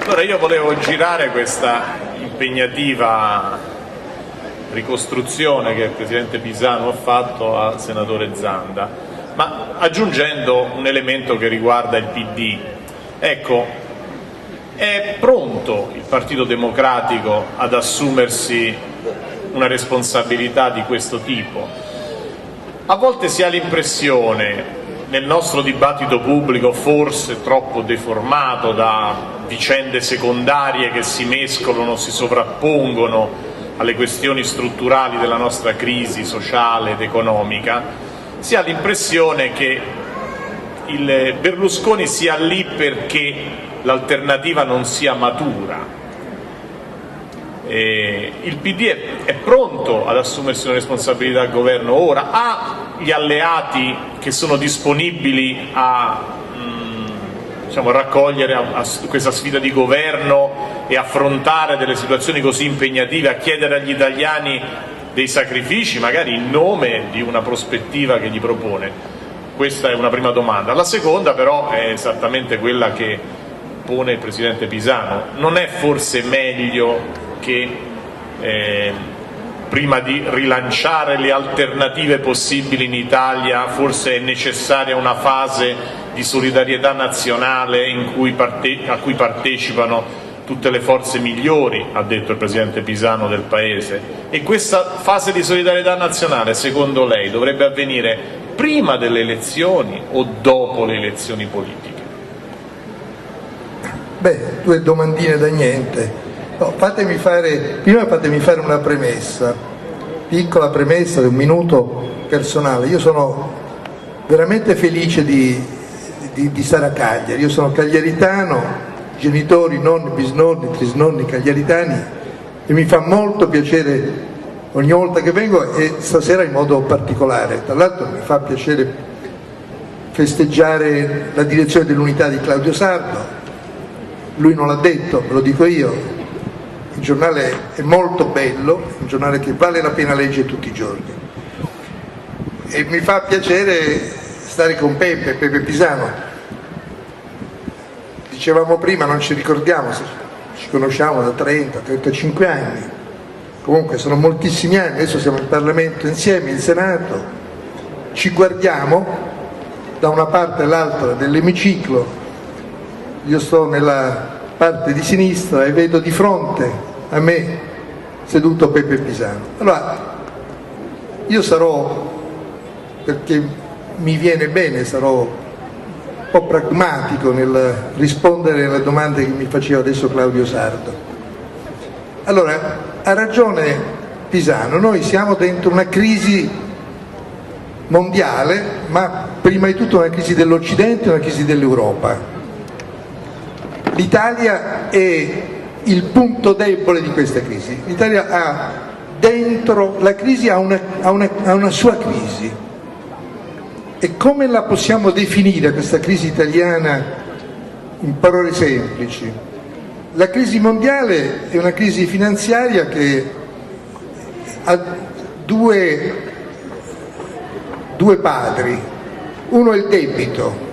Allora io volevo girare questa impegnativa ricostruzione che il Presidente Pisanu ha fatto al Senatore Zanda, ma aggiungendo un elemento che riguarda il PD. Ecco, è pronto il Partito Democratico ad assumersi una responsabilità di questo tipo? A volte si ha l'impressione, nel nostro dibattito pubblico forse troppo deformato da vicende secondarie che si mescolano, si sovrappongono alle questioni strutturali della nostra crisi sociale ed economica, si ha l'impressione che il Berlusconi sia lì perché l'alternativa non sia matura. Il PD è pronto ad assumersi una responsabilità al governo ora, ha gli alleati che sono disponibili a raccogliere questa sfida di governo e affrontare delle situazioni così impegnative, a chiedere agli italiani dei sacrifici, magari in nome di una prospettiva che gli propone? Questa è una prima domanda. La seconda però è esattamente quella che pone il Presidente Pisanu. Non è forse meglio che prima di rilanciare le alternative possibili in Italia forse è necessaria una fase di solidarietà nazionale a cui partecipano tutte le forze migliori, ha detto il Presidente Pisanu, del Paese? E questa fase di solidarietà nazionale, secondo lei, dovrebbe avvenire prima delle elezioni o dopo le elezioni politiche? Beh, due domandine da niente. No, prima fatemi fare una premessa, piccola premessa di un minuto personale. Io sono veramente felice di stare a Cagliari. Io sono cagliaritano, genitori, nonni, bisnonni, trisnonni cagliaritani, e mi fa molto piacere ogni volta che vengo, e stasera in modo particolare. Tra l'altro mi fa piacere festeggiare la direzione dell'Unità di Claudio Sardo. Lui non l'ha detto, ve lo dico io. Il giornale è molto bello, è un giornale che vale la pena leggere tutti i giorni, e mi fa piacere stare con Pepe Pisanu. Dicevamo prima, non ci ricordiamo, ci conosciamo da 30-35 anni, comunque sono moltissimi anni. Adesso siamo in Parlamento insieme, in Senato, ci guardiamo da una parte all'altra dell'emiciclo, io sto nella parte di sinistra e vedo di fronte a me seduto Pepe Pisanu. Allora io sarò, perché mi viene bene, sarò un po' pragmatico nel rispondere alle domande che mi faceva adesso Claudio Sardo. Allora, ha ragione Pisanu, noi siamo dentro una crisi mondiale, ma prima di tutto una crisi dell'Occidente e una crisi dell'Europa. L'Italia è il punto debole di questa crisi. L'Italia ha dentro la crisi, ha una sua crisi. E come la possiamo definire questa crisi italiana in parole semplici? La crisi mondiale è una crisi finanziaria che ha due padri. Uno è il debito.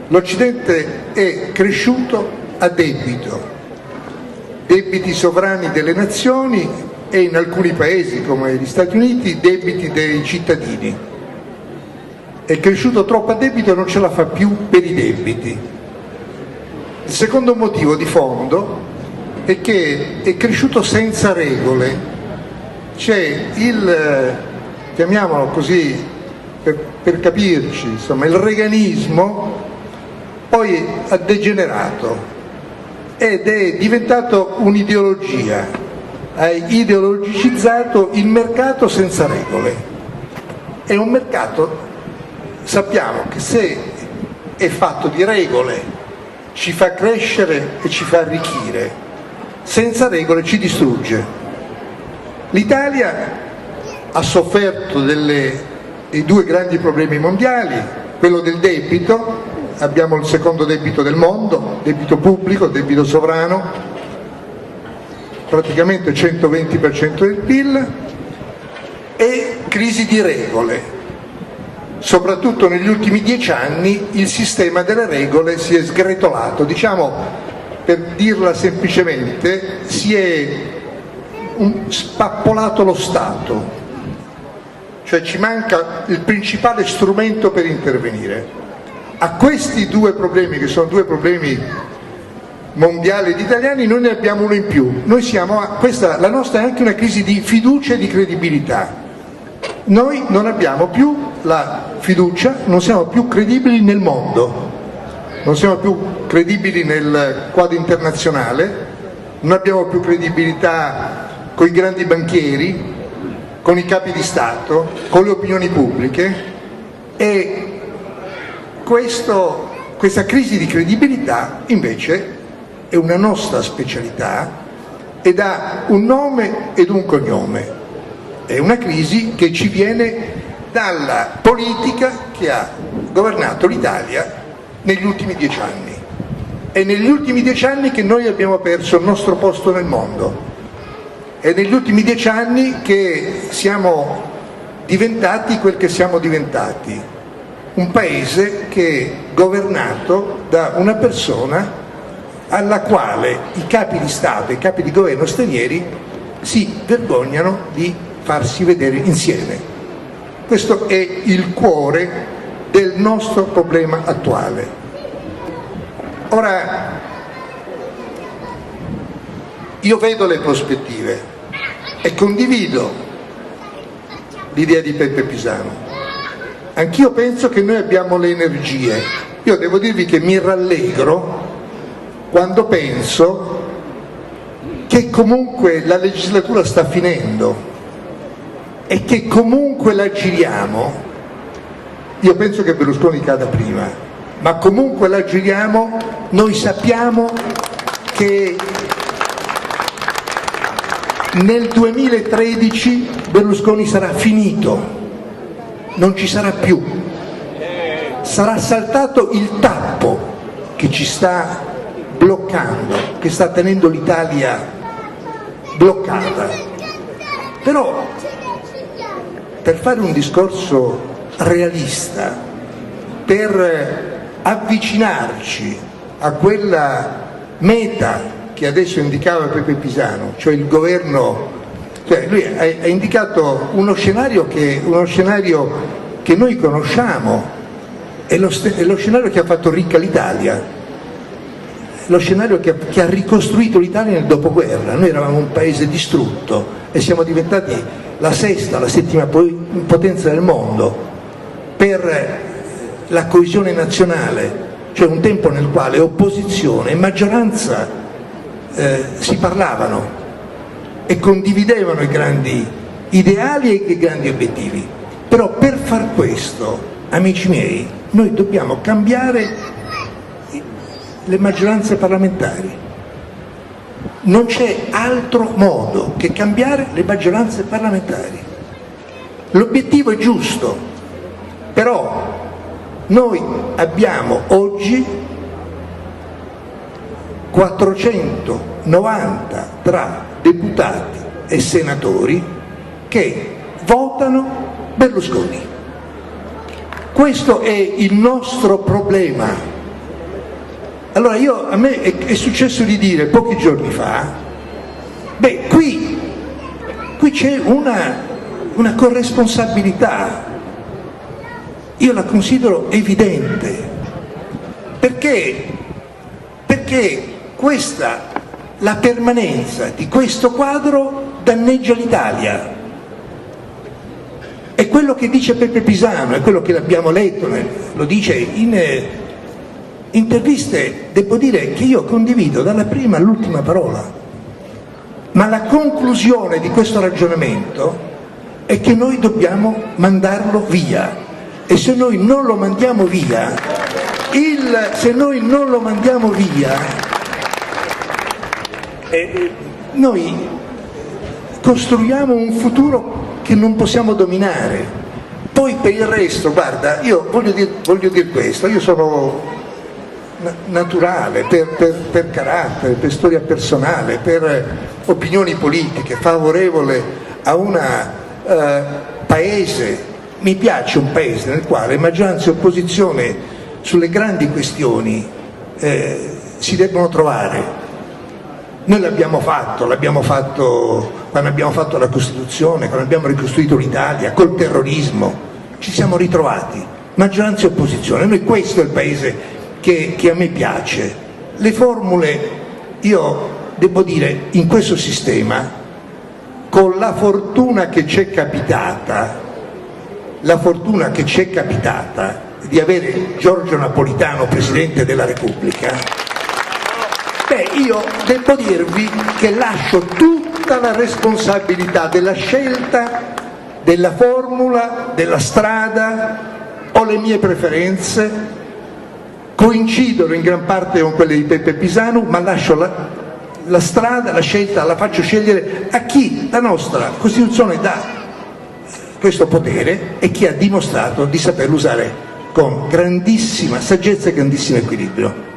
L'Occidente è cresciuto a debito, debiti sovrani delle nazioni e in alcuni paesi come gli Stati Uniti debiti dei cittadini. È cresciuto troppo a debito e non ce la fa più per i debiti. Il secondo motivo di fondo è che è cresciuto senza regole. C'è chiamiamolo così per capirci, insomma, il reaganismo poi ha degenerato ed è diventato un'ideologia, ha ideologicizzato il mercato senza regole. È un mercato, sappiamo che se è fatto di regole ci fa crescere e ci fa arricchire, senza regole ci distrugge. L'Italia ha sofferto dei due grandi problemi mondiali, quello del debito. Abbiamo il secondo debito del mondo, debito pubblico, debito sovrano, praticamente il 120% del PIL, e crisi di regole. Soprattutto negli ultimi 10 anni il sistema delle regole si è sgretolato. Diciamo, per dirla semplicemente, si è spappolato lo Stato, cioè ci manca il principale strumento per intervenire. A questi due problemi, che sono due problemi mondiali ed italiani, noi ne abbiamo uno in più. Noi siamo la nostra è anche una crisi di fiducia e di credibilità. Noi non abbiamo più la fiducia, non siamo più credibili nel mondo, non siamo più credibili nel quadro internazionale, non abbiamo più credibilità con i grandi banchieri, con i capi di Stato, con le opinioni pubbliche, e questa crisi di credibilità invece è una nostra specialità ed ha un nome ed un cognome. È una crisi che ci viene dalla politica che ha governato l'Italia negli ultimi 10 anni. È negli ultimi 10 anni che noi abbiamo perso il nostro posto nel mondo. È negli ultimi 10 anni che siamo diventati quel che siamo diventati. Un paese che è governato da una persona alla quale i capi di Stato e i capi di governo stranieri si vergognano di farsi vedere insieme. Questo è il cuore del nostro problema attuale. Ora, io vedo le prospettive e condivido l'idea di Peppe Pisano. Anch'io penso che noi abbiamo le energie. Io devo dirvi che mi rallegro quando penso che comunque la legislatura sta finendo e che comunque la giriamo. Io penso che Berlusconi cada prima, ma comunque la giriamo. Noi sappiamo che nel 2013 Berlusconi sarà finito, non ci sarà più, sarà saltato il tappo che ci sta bloccando, che sta tenendo l'Italia bloccata. Però, per fare un discorso realista, per avvicinarci a quella meta che adesso indicava Peppe Pisano, cioè il governo, cioè lui ha indicato uno scenario che noi conosciamo, è lo scenario che ha fatto ricca l'Italia, lo scenario che ha ricostruito l'Italia nel dopoguerra. Noi eravamo un paese distrutto e siamo diventati la sesta, la settima potenza del mondo per la coesione nazionale, cioè un tempo nel quale opposizione e maggioranza si parlavano e condividevano i grandi ideali e i grandi obiettivi. Però per far questo, amici miei, noi dobbiamo cambiare le maggioranze parlamentari. Non c'è altro modo che cambiare le maggioranze parlamentari. L'obiettivo è giusto, però noi abbiamo oggi 490 tra deputati e senatori che votano Berlusconi. Questo è il nostro problema. Allora a me è successo di dire pochi giorni fa, qui c'è una corresponsabilità, io la considero evidente, perché la permanenza di questo quadro danneggia l'Italia. È quello che dice Peppe Pisano, è quello che abbiamo letto, lo dice in interviste. Devo dire che io condivido dalla prima all'ultima parola, ma la conclusione di questo ragionamento è che noi dobbiamo mandarlo via, e se noi non lo mandiamo via, noi costruiamo un futuro che non possiamo dominare. Poi per il resto, guarda, io voglio dire questo, io sono naturale, per carattere, per storia personale, per opinioni politiche, favorevole a un paese. Mi piace un paese nel quale maggioranza e opposizione sulle grandi questioni si debbono trovare. Noi l'abbiamo fatto quando abbiamo fatto la Costituzione, quando abbiamo ricostruito l'Italia, col terrorismo, ci siamo ritrovati, maggioranza e opposizione. Noi questo è il paese che a me piace. Le formule, io devo dire, in questo sistema, con la fortuna che ci è capitata di avere Giorgio Napolitano Presidente della Repubblica, io devo dirvi che lascio tutta la responsabilità della scelta, della formula, della strada, ho le mie preferenze, coincidono in gran parte con quelle di Peppe Pisanu, ma lascio la strada, la scelta, la faccio scegliere a chi la nostra Costituzione dà questo potere e chi ha dimostrato di saperlo usare con grandissima saggezza e grandissimo equilibrio.